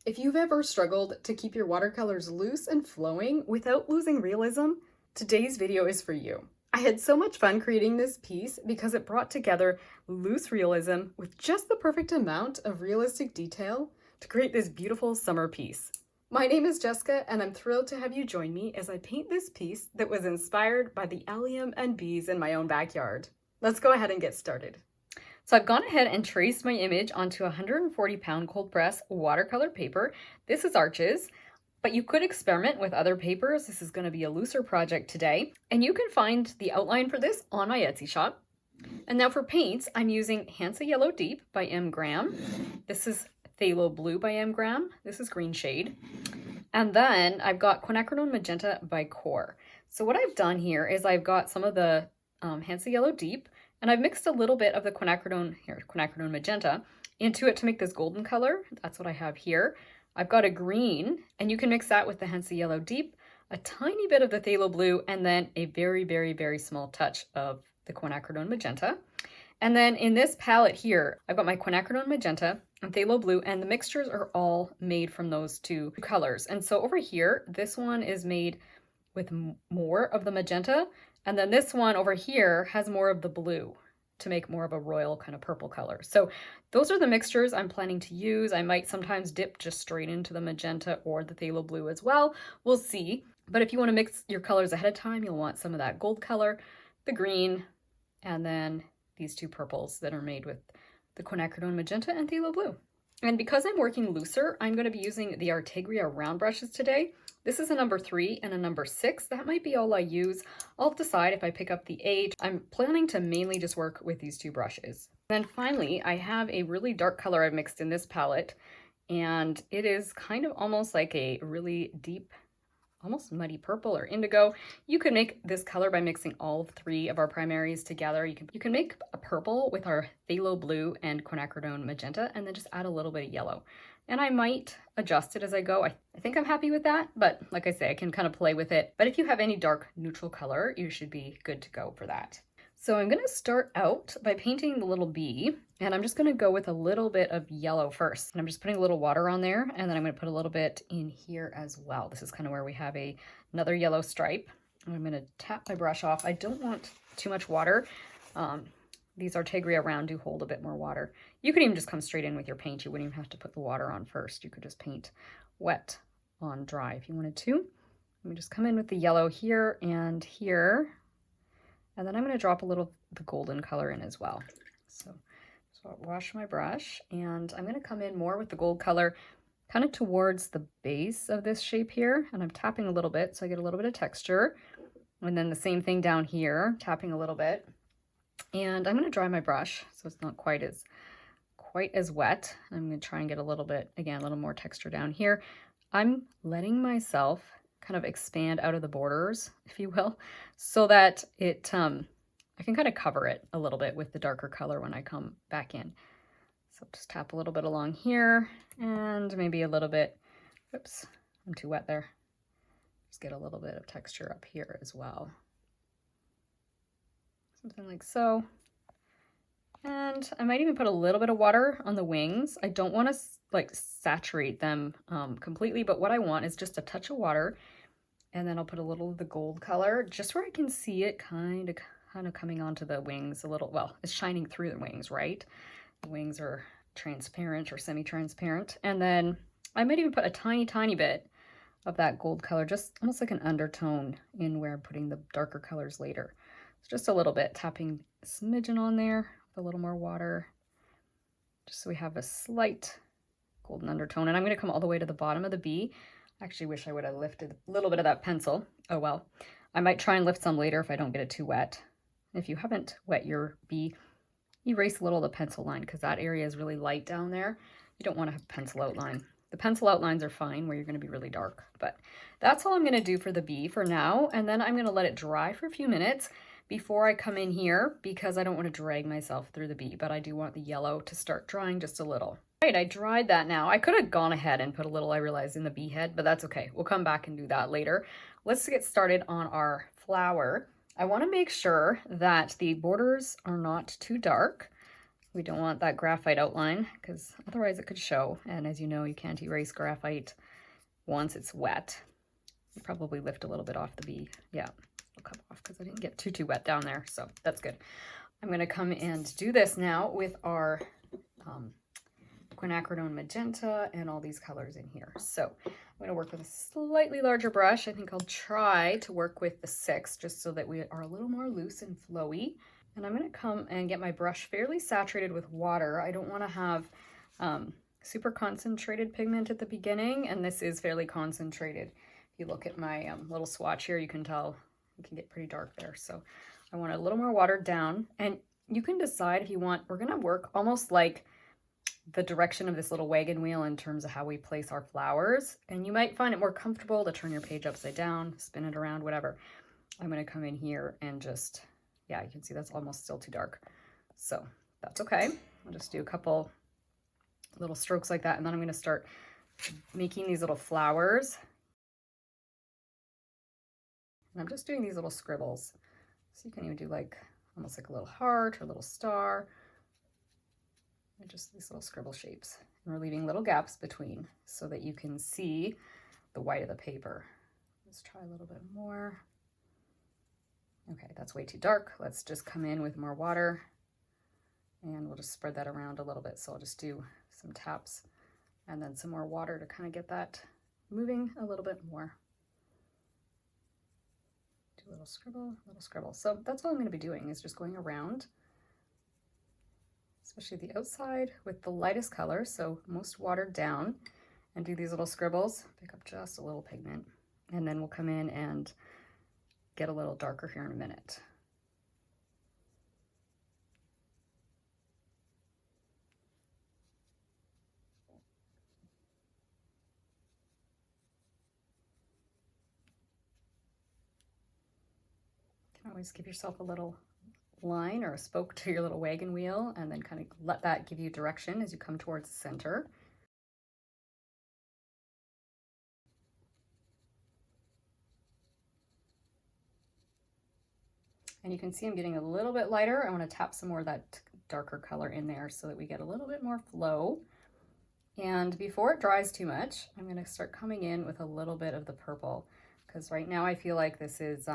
If you've ever struggled to keep your watercolors loose and flowing without losing realism, today's video is for you. I had so much fun creating this piece because it brought together loose realism with just the perfect amount of realistic detail to create this beautiful summer piece. My name is Jessica, and I'm thrilled to have you join me as I paint this piece that was inspired by the allium and bees in my own backyard. Let's go ahead and get started. So I've gone ahead and traced my image onto 140-pound cold press watercolor paper. This is Arches, but you could experiment with other papers. This is going to be a looser project today, and you can find the outline for this on my Etsy shop. And now for paints, I'm using Hansa Yellow Deep by M. Graham. This is Phthalo Blue by M. Graham. This is Green Shade. And then I've got Quinacridone Magenta by Core. So what I've done here is I've got some of the Hansa Yellow Deep, and I've mixed a little bit of the quinacridone magenta into it to make this golden color. That's what I have here. I've got a green, and you can mix that with the Hansa Yellow Deep, a tiny bit of the phthalo blue, and then a very, very, very small touch of the quinacridone magenta. And then in this palette here, I've got my quinacridone magenta and phthalo blue, and the mixtures are all made from those two colors. And so over here, this one is made with more of the magenta, and then this one over here has more of the blue to make more of a royal kind of purple color. So those are the mixtures I'm planning to use. I might sometimes dip just straight into the magenta or the phthalo blue as well. We'll see. But if you want to mix your colors ahead of time, you'll want some of that gold color, the green, and then these two purples that are made with the quinacridone magenta and phthalo blue. And because I'm working looser, I'm going to be using the Artegria round brushes today. This is a number 3 and a number 6. That might be all I use. I'll decide if I pick up the 8. I'm planning to mainly just work with these two brushes. Then finally, I have a really dark color I've mixed in this palette, and it is kind of almost like a really deep, almost muddy purple or indigo. You could make this color by mixing all 3 of our primaries together. You can make a purple with our phthalo blue and quinacridone magenta, and then just add a little bit of yellow. And I might adjust it as I go. I think I'm happy with that, but like I say, I can kind of play with it. But if you have any dark neutral color, you should be good to go for that. So I'm going to start out by painting the little bee, and I'm just going to go with a little bit of yellow first. And I'm just putting a little water on there, and then I'm going to put a little bit in here as well. This is kind of where we have another yellow stripe. I'm going to tap my brush off. I don't want too much water. These Artegria round do hold a bit more water. You could even just come straight in with your paint. You wouldn't even have to put the water on first. You could just paint wet on dry if you wanted to. Let me just come in with the yellow here and here. And then I'm going to drop a little the golden color in as well. So I'll wash my brush, and I'm going to come in more with the gold color kind of towards the base of this shape here. And I'm tapping a little bit so I get a little bit of texture. And then the same thing down here, tapping a little bit. And I'm going to dry my brush so it's not quite as wet. I'm going to try and get a little bit, again, a little more texture down here. I'm letting myself kind of expand out of the borders, if you will, so that it I can kind of cover it a little bit with the darker color when I come back in. So just tap a little bit along here, and maybe a little bit, oops, I'm too wet there. Just get a little bit of texture up here as well. Something like so. And I might even put a little bit of water on the wings. I don't want to like saturate them completely, but what I want is just a touch of water, and then I'll put a little of the gold color just where I can see it kind of coming onto the wings a little. Well, it's shining through the wings, right? The wings are transparent or semi-transparent. And then I might even put a tiny, tiny bit of that gold color, just almost like an undertone in where I'm putting the darker colors later. Just a little bit, tapping a smidgen on there with a little more water, just so we have a slight golden undertone. And I'm going to come all the way to the bottom of the bee. I actually wish I would have lifted a little bit of that pencil. Oh well. I might try and lift some later if I don't get it too wet. If you haven't wet your bee, erase a little of the pencil line because that area is really light down there. You don't want to have pencil outline. The pencil outlines are fine where you're going to be really dark, but that's all I'm going to do for the bee for now. And then I'm going to let it dry for a few minutes before I come in here because I don't want to drag myself through the bee, but I do want the yellow to start drying just a little. All right, I dried that now. I could have gone ahead and put a little, I realized, in the bee head, but that's okay. We'll come back and do that later. Let's get started on our flower. I want to make sure that the borders are not too dark. We don't want that graphite outline because otherwise it could show. And as you know, you can't erase graphite once it's wet. You probably lift a little bit off the bee. Yeah, I'll come off because I didn't get too wet down there. So that's good. I'm going to come and do this now with our quinacridone magenta and all these colors in here. So I'm going to work with a slightly larger brush. I think I'll try to work with the 6 just so that we are a little more loose and flowy. And I'm going to come and get my brush fairly saturated with water. I don't want to have super concentrated pigment at the beginning, and this is fairly concentrated. If you look at my little swatch here, you can tell it can get pretty dark there. So I want it a little more watered down, and you can decide if you want. We're going to work almost like the direction of this little wagon wheel in terms of how we place our flowers, and you might find it more comfortable to turn your page upside down, spin it around, whatever. I'm going to come in here and just, yeah, you can see that's almost still too dark. So that's okay. I'll just do a couple little strokes like that, and then I'm going to start making these little flowers. And I'm just doing these little scribbles. So you can even do like almost like a little heart or a little star. And just these little scribble shapes. And we're leaving little gaps between so that you can see the white of the paper. Let's try a little bit more. Okay, that's way too dark. Let's just come in with more water, and we'll just spread that around a little bit. So I'll just do some taps and then some more water to kind of get that moving a little bit more. Do a little scribble, little scribble. So that's all I'm going to be doing, is just going around, especially the outside with the lightest color, so most watered down, and do these little scribbles, pick up just a little pigment, and then we'll come in and get a little darker here in a minute. You can always give yourself a little line or a spoke to your little wagon wheel, and then kind of let that give you direction as you come towards the center. And you can see I'm getting a little bit lighter. I want to tap some more of that darker color in there so that we get a little bit more flow. And before it dries too much, I'm going to start coming in with a little bit of the purple, because right now I feel like this is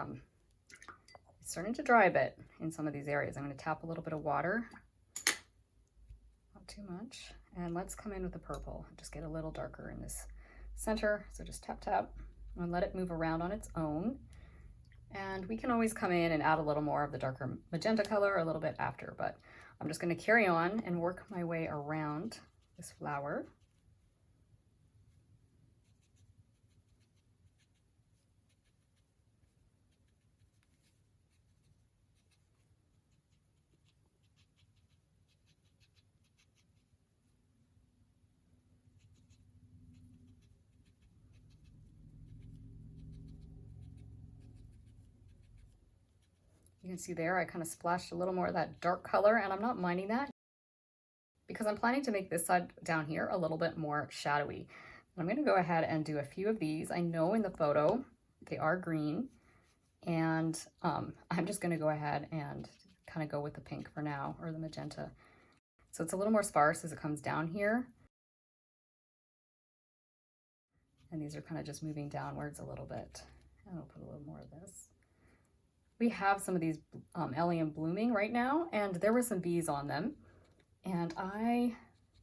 it's starting to dry a bit in some of these areas. I'm going to tap a little bit of water, not too much, and let's come in with the purple. Just get a little darker in this center. So just tap, tap, and let it move around on its own. And we can always come in and add a little more of the darker magenta color a little bit after, but I'm just going to carry on and work my way around this flower. You can see there I kind of splashed a little more of that dark color, and I'm not minding that because I'm planning to make this side down here a little bit more shadowy. I'm going to go ahead and do a few of these. I know in the photo they are green, and I'm just going to go ahead and kind of go with the pink for now, or the magenta. So it's a little more sparse as it comes down here. And these are kind of just moving downwards a little bit. And I'll put a little more of this. We have some of these allium blooming right now, and there were some bees on them, and I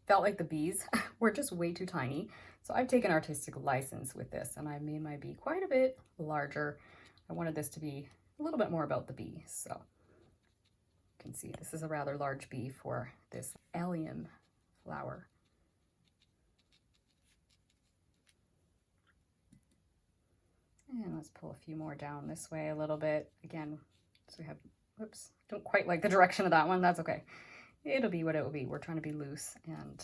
felt like the bees were just way too tiny. So I've taken artistic license with this, and I made my bee quite a bit larger. I wanted this to be a little bit more about the bee. So you can see this is a rather large bee for this allium flower. And let's pull a few more down this way a little bit. Again, so we have, whoops, don't quite like the direction of that one. That's okay. It'll be what it will be. We're trying to be loose and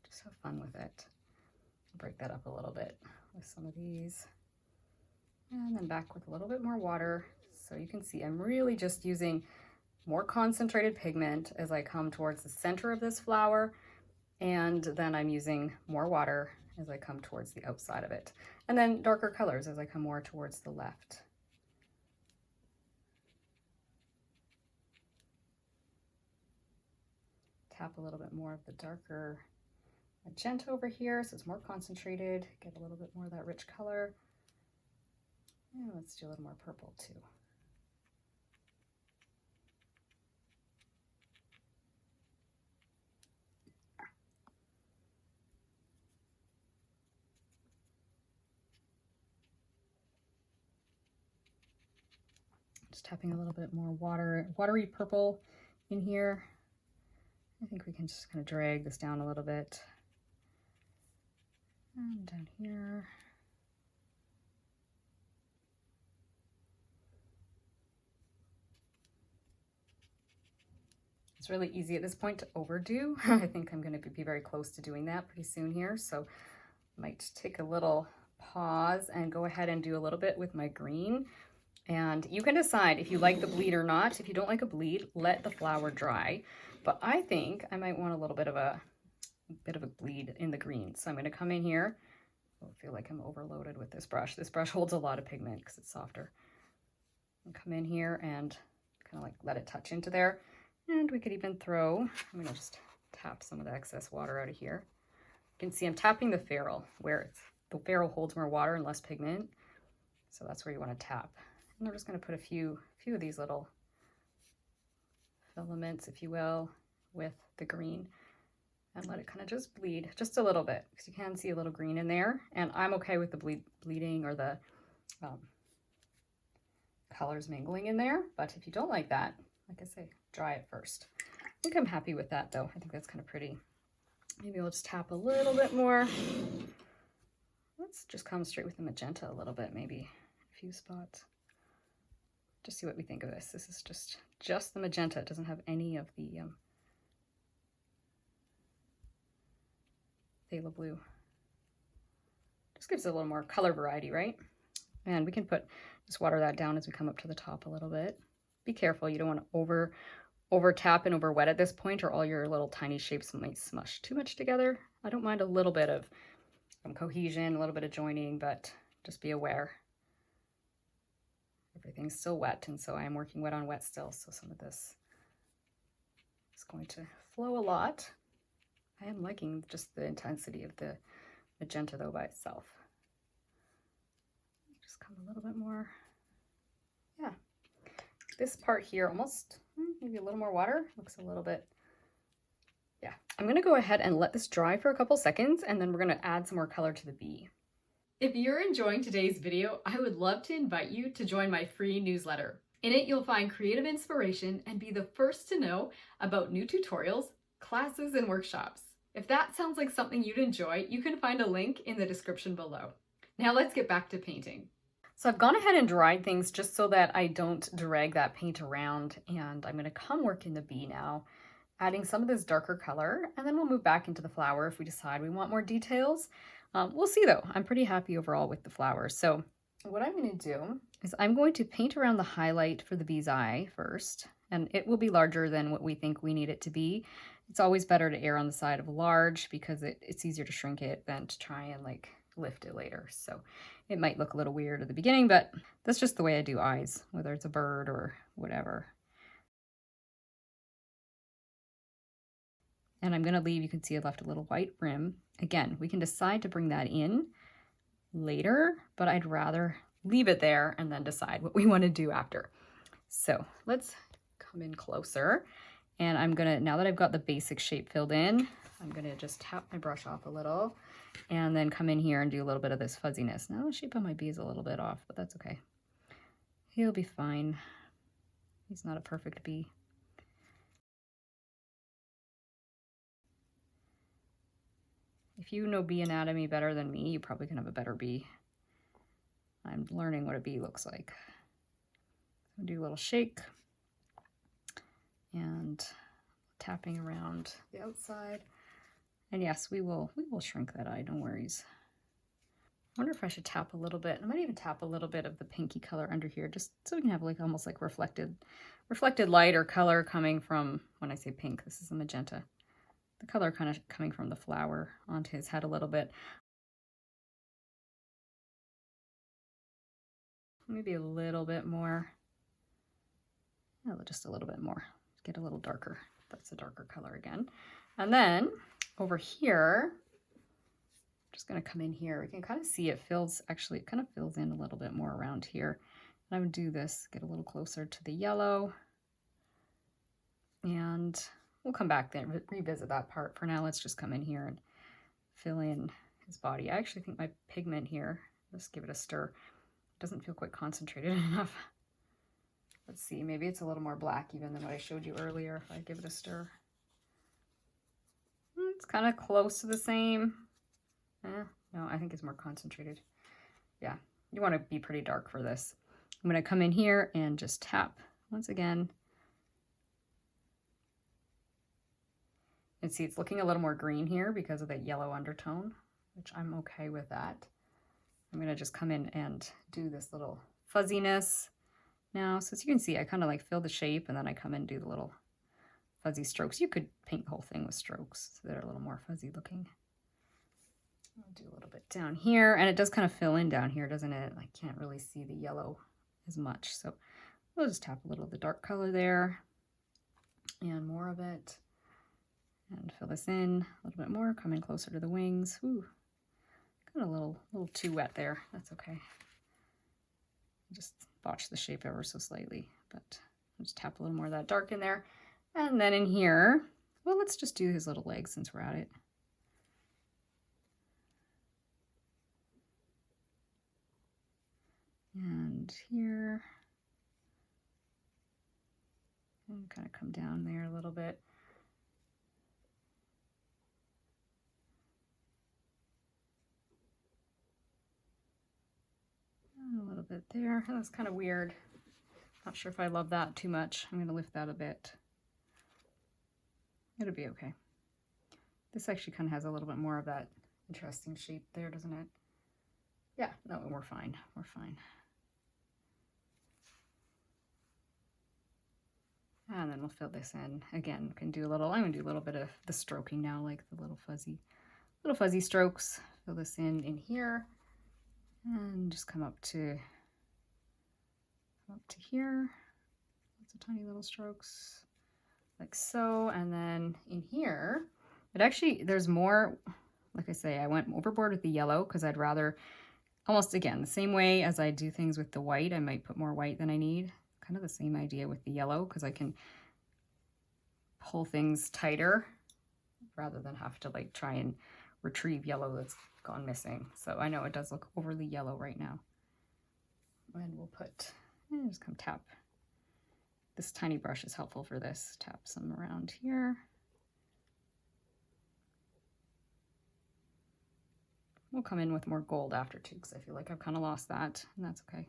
just have fun with it. Break that up a little bit with some of these. And then back with a little bit more water. So you can see I'm really just using more concentrated pigment as I come towards the center of this flower. And then I'm using more water as I come towards the outside of it. And then darker colors as I come more towards the left. tap a little bit more of the darker magenta over here so it's more concentrated, get a little bit more of that rich color. And let's do a little more purple too. Just tapping a little bit more watery purple in here. I think we can just kind of drag this down a little bit. And down here. It's really easy at this point to overdo. I think I'm going to be very close to doing that pretty soon here. So I might take a little pause and go ahead and do a little bit with my green. And you can decide if you like the bleed or not. If you don't like a bleed, let the flower dry. But I think I might want a little bit of a bleed in the green. So I'm going to come in here. I feel like I'm overloaded with this brush. This brush holds a lot of pigment because it's softer. And come in here and kind of like let it touch into there. And we could even throw, I'm going to just tap some of the excess water out of here. You can see I'm tapping the ferrule where the ferrule holds more water and less pigment. So that's where you want to tap. And I'm just going to put a few of these little filaments, if you will, with the green and let it kind of just bleed just a little bit because you can see a little green in there. And I'm okay with the bleeding or the colors mingling in there. But if you don't like that, like I say, dry it first. I think I'm happy with that though. I think that's kind of pretty. Maybe we'll just tap a little bit more. Let's just come straight with the magenta a little bit, maybe a few spots. Just see what we think of this. This is just the magenta. It doesn't have any of the phthalo blue. Just gives it a little more color variety, right? And we can just water that down as we come up to the top a little bit. Be careful, you don't want to over tap and over wet at this point or all your little tiny shapes might smush too much together. I don't mind a little bit of cohesion, a little bit of joining, but just be aware. Everything's still wet, and so I am working wet on wet still, so some of this is going to flow a lot. I am liking just the intensity of the magenta though by itself. Just come a little bit more. Yeah. This part here, almost maybe a little more water, looks a little bit, yeah. I'm gonna go ahead and let this dry for a couple seconds, and then we're gonna add some more color to the bee. If you're enjoying today's video, I would love to invite you to join my free newsletter. In it, you'll find creative inspiration and be the first to know about new tutorials, classes, and workshops. If that sounds like something you'd enjoy, you can find a link in the description below. Now let's get back to painting. So I've gone ahead and dried things just so that I don't drag that paint around, and I'm gonna come work in the bee now, adding some of this darker color, and then we'll move back into the flower if we decide we want more details. We'll see though. I'm pretty happy overall with the flowers. So what I'm going to do is I'm going to paint around the highlight for the bee's eye first, and it will be larger than what we think we need it to be. It's always better to err on the side of large because it's easier to shrink it than to try and like lift it later. So it might look a little weird at the beginning, but that's just the way I do eyes, whether it's a bird or whatever. And I'm going to leave, you can see I left a little white rim. Again, we can decide to bring that in later, but I'd rather leave it there and then decide what we want to do after. So let's come in closer. And I'm going to, now that I've got the basic shape filled in, I'm going to just tap my brush off a little and then come in here and do a little bit of this fuzziness. Now the shape on my bee is a little bit off, but that's okay. He'll be fine. He's not a perfect bee. If you know bee anatomy better than me, you probably can have a better bee. I'm learning what a bee looks like. I'll do a little shake and tapping around the outside. And yes, we will shrink that eye, no worries. I wonder if I should tap a little bit. I might even tap a little bit of the pinky color under here, just so we can have like almost like reflected light or color coming from, when I say pink, this is a magenta. The color kind of coming from the flower onto his head a little bit. Maybe a little bit more. Oh, just a little bit more. Get a little darker. That's a darker color again. And then over here, I'm just going to come in here. We can kind of see it fills, actually it kind of fills in a little bit more around here. And I'm going to do this, get a little closer to the yellow. And we'll come back then, revisit that part. For now, let's just come in here and fill in his body. I actually think my pigment here, let's give it a stir. Doesn't feel quite concentrated enough. Let's see, maybe it's a little more black even than what I showed you earlier if I give it a stir. It's kind of close to the same. No, I think it's more concentrated. Yeah, you want to be pretty dark for this. I'm going to come in here and just tap once again. And see, it's looking a little more green here because of that yellow undertone, which I'm okay with that. I'm going to just come in and do this little fuzziness now. So as you can see, I kind of like fill the shape and then I come in and do the little fuzzy strokes. You could paint the whole thing with strokes so they're a little more fuzzy looking. I'll do a little bit down here, and it does kind of fill in down here, doesn't it? I can't really see the yellow as much. So we'll just tap a little of the dark color there and more of it. And fill this in a little bit more, come in closer to the wings. Ooh, got a little too wet there. That's okay. Just botch the shape ever so slightly, but I'll just tap a little more of that dark in there. And then in here, well, let's just do his little legs since we're at it. And here, and kind of come down there a little bit. A little bit there. That's kind of weird. Not sure if I love that too much. I'm going to lift that a bit. It'll be okay. This actually kind of has a little bit more of that interesting shape there, doesn't it? Yeah, no, we're fine. We're fine. And then we'll fill this in. Again, we can do a little, I'm going to do a little bit of the stroking now, like the little fuzzy strokes. Fill this in here. And just come up to here. Lots of tiny little strokes like so. And then in here, it actually, there's more, like I say, I went overboard with the yellow because I'd rather, almost again, the same way as I do things with the white, I might put more white than I need. Kind of the same idea with the yellow because I can pull things tighter rather than have to like try and retrieve yellow that's gone missing. So I know it does look overly yellow right now. And we'll put, just come tap. This tiny brush is helpful for this. Tap some around here. We'll come in with more gold after too, because I feel like I've kind of lost that, and that's okay.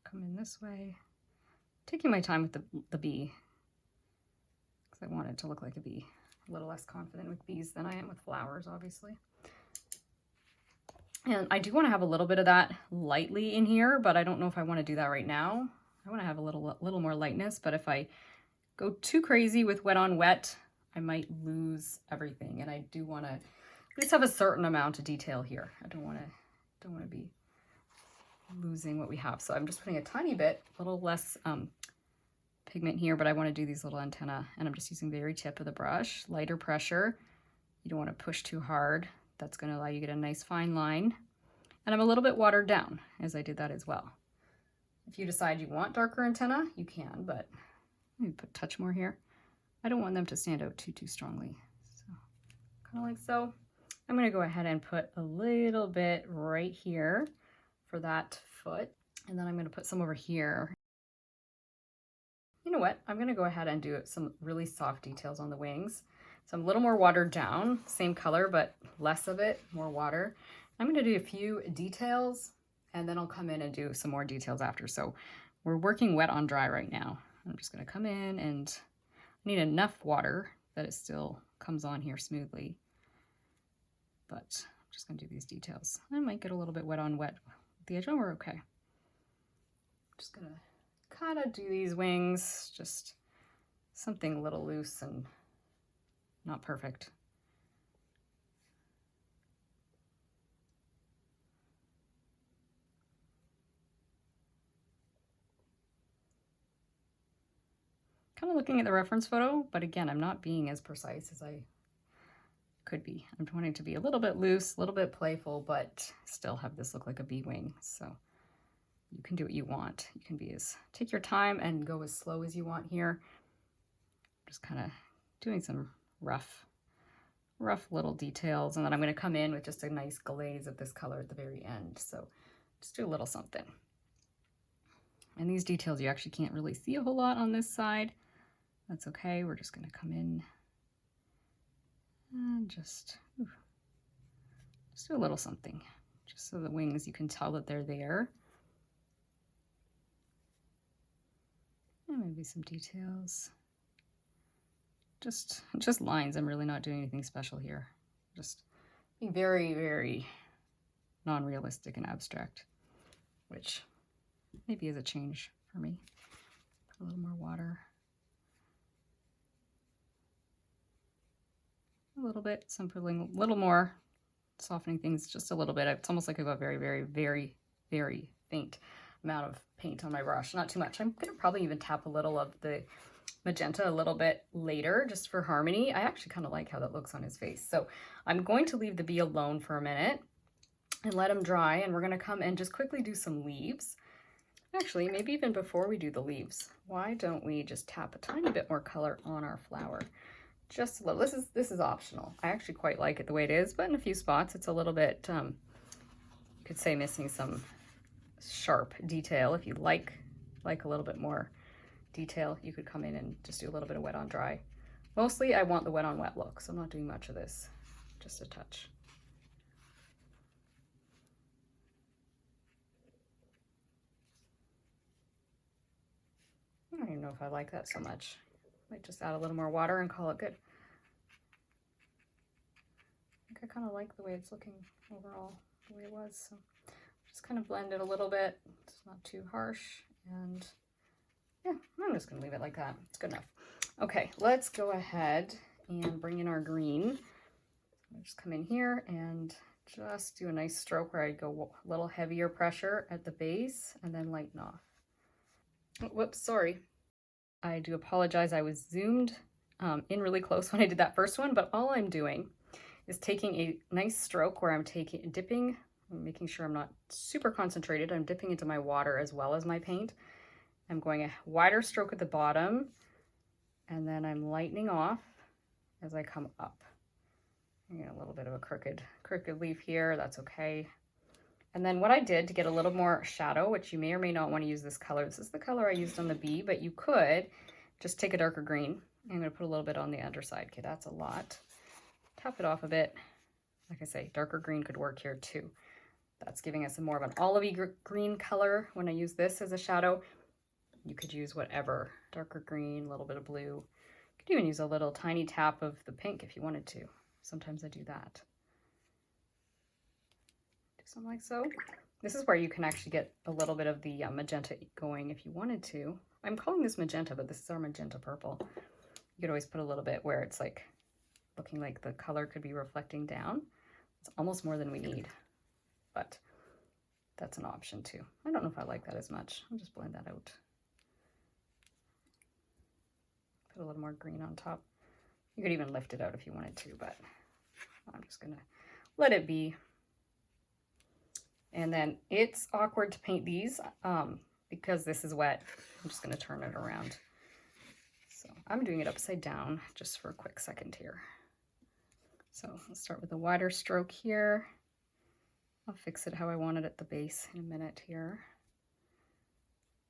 Come in this way. Taking my time with the bee, because I want it to look like a bee. A little less confident with bees than I am with flowers, obviously. And I do want to have a little bit of that lightly in here, but I don't know if I want to do that right now. I want to have a little more lightness, but if I go too crazy with wet on wet, I might lose everything. And I do want to at least have a certain amount of detail here. I don't want to be losing what we have. So I'm just putting a tiny bit, a little less pigment here, but I want to do these little antennae, and I'm just using the very tip of the brush, lighter pressure. You don't want to push too hard. That's going to allow you to get a nice fine line. And I'm a little bit watered down as I did that as well. If you decide you want darker antennae, you can, but let me put a touch more here. I don't want them to stand out too strongly. So kind of like so. I'm going to go ahead and put a little bit right here for that foot. And then I'm going to put some over here. You know what? I'm going to go ahead and do some really soft details on the wings. So I'm a little more watered down, same color, but less of it, more water. I'm going to do a few details, and then I'll come in and do some more details after. So we're working wet on dry right now. I'm just going to come in and I need enough water that it still comes on here smoothly. But I'm just going to do these details. I might get a little bit wet on wet with the edge. Oh, we're okay. I'm just going to kind of do these wings, just something a little loose and not perfect. kind of looking at the reference photo, but again, I'm not being as precise as I could be. I'm wanting to be a little bit loose, a little bit playful, but still have this look like a bee wing. So you can do what you want. You can take your time and go as slow as you want here. Just kind of doing some rough little details, and then I'm going to come in with just a nice glaze of this color at the very end. So just do a little something. And these details you actually can't really see a whole lot on this side. That's okay. We're just going to come in and just do a little something, just so the wings, you can tell that they're there. And maybe some details. Just lines. I'm really not doing anything special here. Just being very, very non-realistic and abstract, which maybe is a change for me. Put a little more water. A little bit. So I'm putting a little more, softening things just a little bit. It's almost like I've got a very, very, very, very faint amount of paint on my brush. Not too much. I'm going to probably even tap a little of the magenta a little bit later just for harmony. I actually kind of like how that looks on his face. So I'm going to leave the bee alone for a minute and let him dry, and we're going to come and just quickly do some leaves. Actually, maybe even before we do the leaves, why don't we just tap a tiny bit more color on our flower? Just a little. This is optional. I actually quite like it the way it is, but in a few spots it's a little bit, you could say, missing some sharp detail. If you like a little bit more detail, you could come in and just do a little bit of wet on dry. Mostly I want the wet on wet look, so I'm not doing much of this, just a touch. I don't even know if I like that so much. Might just add a little more water and call it good. I think I kind of like the way it's looking overall, the way it was. So just kind of blend it a little bit. It's not too harsh, and yeah, I'm just gonna leave it like that. It's good enough. Okay, let's go ahead and bring in our green. I'll just come in here and just do a nice stroke where I go a little heavier pressure at the base and then lighten off. Oh, whoops, sorry. I do apologize. I was zoomed in really close when I did that first one, but all I'm doing is taking a nice stroke where I'm dipping, making sure I'm not super concentrated. I'm dipping into my water as well as my paint. I'm going a wider stroke at the bottom, and then I'm lightening off as I come up. I get a little bit of a crooked leaf here. That's okay. And then what I did to get a little more shadow, which you may or may not want to use this color. This is the color I used on the bee, but you could just take a darker green. I'm going to put a little bit on the underside. Okay, that's a lot. Tap it off a bit. Like I say, darker green could work here too. That's giving us a more of an olivey green color when I use this as a shadow. You could use whatever, darker green, a little bit of blue. You could even use a little tiny tap of the pink if you wanted to. Sometimes I do that. Do something like so. This is where you can actually get a little bit of the magenta going if you wanted to. I'm calling this magenta, but this is our magenta purple. You could always put a little bit where it's like looking like the color could be reflecting down. It's almost more than we need, but that's an option too. I don't know if I like that as much. I'll just blend that out. Put a little more green on top. You could even lift it out if you wanted to, but I'm just gonna let it be. And then it's awkward to paint these because this is wet. I'm just gonna turn it around. So I'm doing it upside down just for a quick second here. So let's start with a wider stroke here. I'll fix it how I want it at the base in a minute here.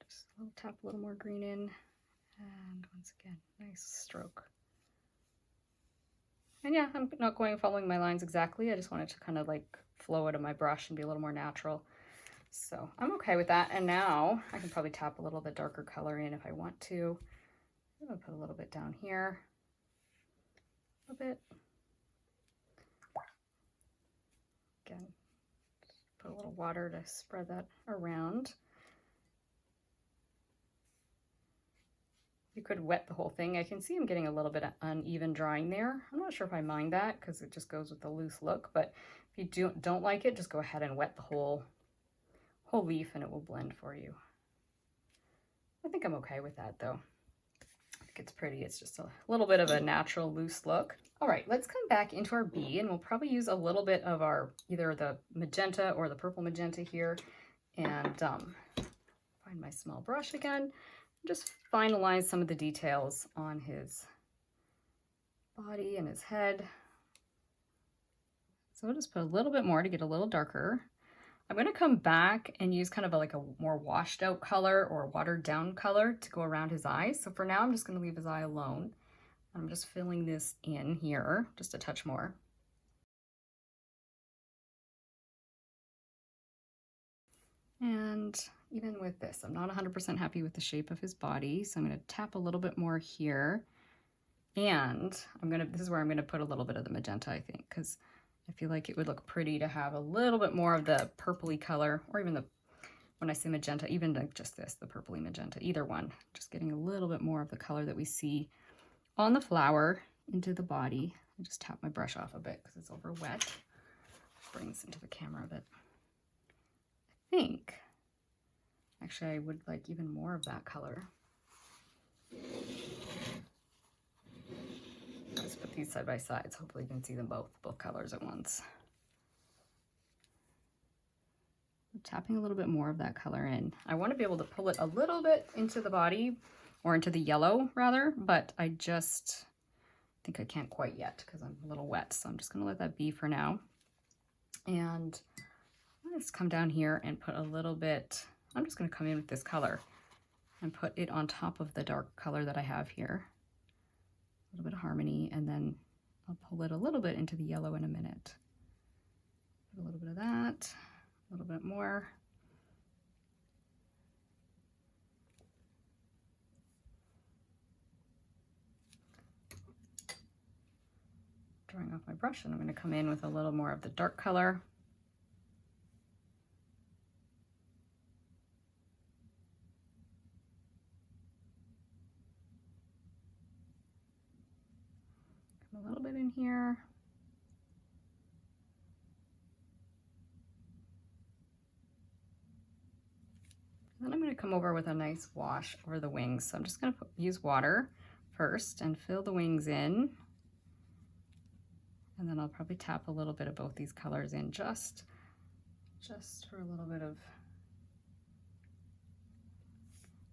Just a little tap, a little more green in. And once again, nice stroke. And yeah, I'm not following my lines exactly. I just wanted to kind of like flow out of my brush and be a little more natural. So I'm okay with that. And now I can probably tap a little bit darker color in if I want to. I'm gonna put a little bit down here. A little bit. Again, put a little water to spread that around. You could wet the whole thing. I can see I'm getting a little bit of uneven drying there. I'm not sure if I mind that because it just goes with the loose look, but if you don't like it, just go ahead and wet the whole leaf and it will blend for you. I think I'm okay with that though. think it's pretty. It's just a little bit of a natural loose look. All right, let's come back into our bee, and we'll probably use a little bit of our either the magenta or the purple magenta here, and find my small brush again, just finalize some of the details on his body and his head. So I'll just put a little bit more to get a little darker. I'm going to come back and use kind of like a more washed out color or watered down color to go around his eyes. So for now, I'm just going to leave his eye alone. I'm just filling this in here, just a touch more. And even with this, I'm not 100% happy with the shape of his body, so I'm going to tap a little bit more here. And this is where I'm going to put a little bit of the magenta, I think, because I feel like it would look pretty to have a little bit more of the purpley color, or even when I say magenta, even just this, the purpley magenta, either one. Just getting a little bit more of the color that we see on the flower into the body. I just tap my brush off a bit because it's over wet. Bring this into the camera a bit. I think, actually, I would like even more of that color. Let's put these side by side, so hopefully you can see them both colors at once. I'm tapping a little bit more of that color in. I want to be able to pull it a little bit into the body, or into the yellow rather, but I just think I can't quite yet because I'm a little wet, so I'm just going to let that be for now. And let's come down here and put a little bit, I'm just going to come in with this color and put it on top of the dark color that I have here. A little bit of harmony, and then I'll pull it a little bit into the yellow in a minute. Put a little bit of that, a little bit more. Drawing off my brush, and I'm going to come in with a little more of the dark color. A little bit in here. And then I'm going to come over with a nice wash over the wings. So I'm just going to use water first and fill the wings in. And then I'll probably tap a little bit of both these colors in just for a little bit of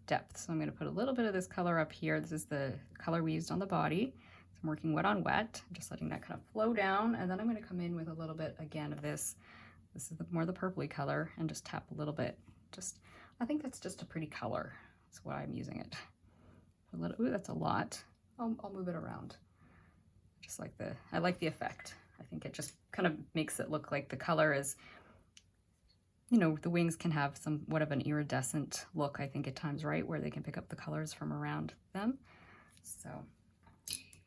depth. So I'm going to put a little bit of this color up here. This is the color we used on the body. I'm working wet on wet, just letting that kind of flow down, and then I'm going to come in with a little bit again of this. This is more the purpley color, and just tap a little bit. I think that's just a pretty color. That's why I'm using it. Ooh, that's a lot. I'll move it around. Just like I like the effect. I think it just kind of makes it look like the color is, you know, the wings can have somewhat of an iridescent look, I think at times, right, where they can pick up the colors from around them. So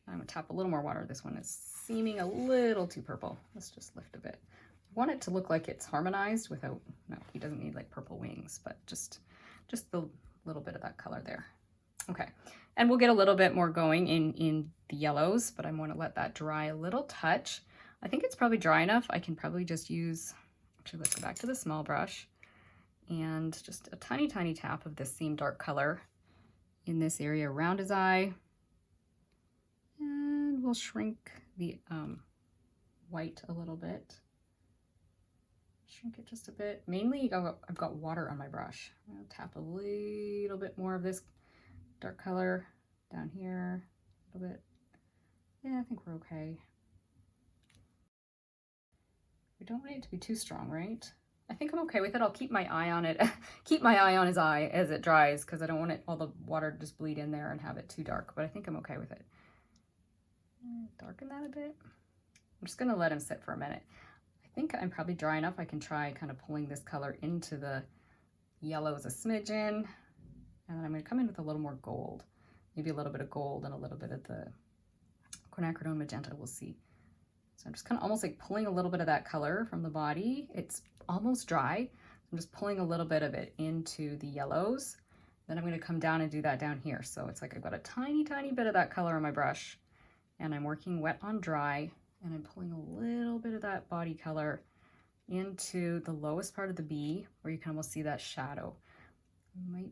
I'm going to tap a little more water. This one is seeming a little too purple. Let's just lift a bit. I want it to look like it's harmonized without, no, he doesn't need like purple wings, but just the little bit of that color there. Okay, and we'll get a little bit more going in the yellows, but I want to let that dry a little touch. I think it's probably dry enough. I can probably just use, actually let's go back to the small brush and just a tiny, tiny tap of this same dark color in this area around his eye. And we'll shrink the white a little bit. Shrink it just a bit. Mainly, I've got water on my brush. I'll tap a little bit more of this dark color down here, a little bit. Yeah, I think we're okay. We don't want it to be too strong, right? I think I'm okay with it. I'll keep my eye on it, keep my eye on his eye as it dries, because I don't want all the water to just bleed in there and have it too dark, but I think I'm okay with it. Darken that a bit. I'm just gonna let him sit for a minute. I think I'm probably dry enough. I can try kind of pulling this color into the yellows a smidgen, and then I'm gonna come in with a little more gold, maybe a little bit of gold and a little bit of the quinacridone magenta, we'll see. So I'm just kind of almost like pulling a little bit of that color from the body. It's almost dry. I'm just pulling a little bit of it into the yellows. Then I'm going to come down and do that down here. So it's like I've got a tiny, tiny bit of that color on my brush, and I'm working wet on dry, and I'm pulling a little bit of that body color into the lowest part of the bee, where you can almost see that shadow. I might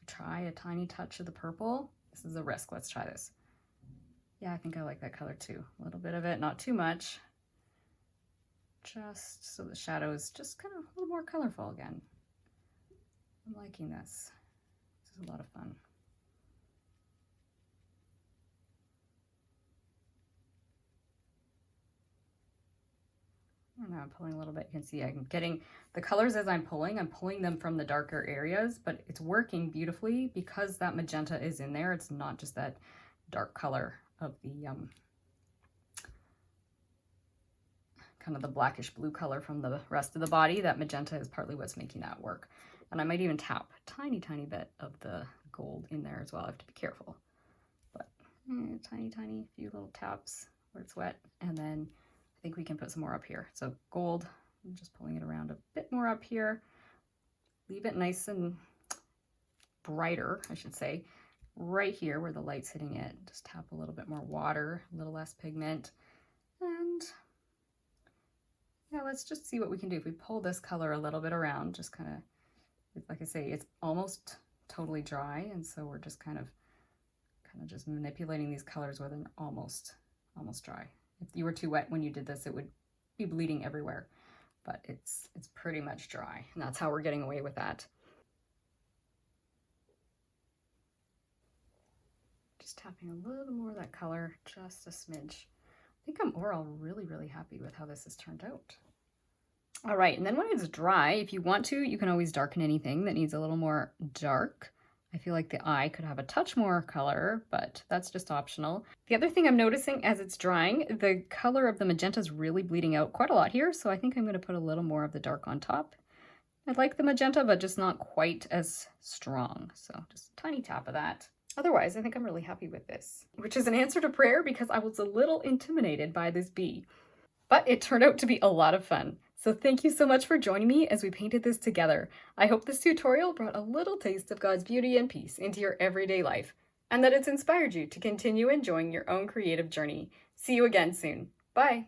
try a tiny touch of the purple This is a risk. Let's try this. Yeah, I think I like that color too. A little bit of it, not too much. Just so the shadow is just kind of a little more colorful again. I'm liking this. This is a lot of fun. And now I'm pulling a little bit. You can see I'm getting the colors as I'm pulling them from the darker areas, but it's working beautifully because that magenta is in there. It's not just that dark color of the kind of the blackish blue color from the rest of the body. That magenta is partly what's making that work. And I might even tap a tiny bit of the gold in there as well. I have to be careful, but tiny few little taps where it's wet. And then I think we can put some more up here. So gold, I'm just pulling it around a bit more up here. Leave it nice and brighter, I should say, right here where the light's hitting it. Just tap a little bit more water, a little less pigment. And yeah, let's just see what we can do. If we pull this color a little bit around, just kind of, like I say, it's almost totally dry. And so we're just kind of just manipulating these colors where they're almost dry. If you were too wet when you did this, it would be bleeding everywhere, but it's pretty much dry. And that's how we're getting away with that. Just tapping a little more of that color, just a smidge. I think I'm overall really happy with how this has turned out. All right, and then when it's dry, if you want to, you can always darken anything that needs a little more dark. I feel like the eye could have a touch more color, but that's just optional. The other thing I'm noticing as it's drying, the color of the magenta is really bleeding out quite a lot here, so I think I'm going to put a little more of the dark on top. I like the magenta, but just not quite as strong, so just a tiny tap of that. Otherwise, I think I'm really happy with this, which is an answer to prayer because I was a little intimidated by this bee. But it turned out to be a lot of fun. So thank you so much for joining me as we painted this together. I hope this tutorial brought a little taste of God's beauty and peace into your everyday life, and that it's inspired you to continue enjoying your own creative journey. See you again soon. Bye.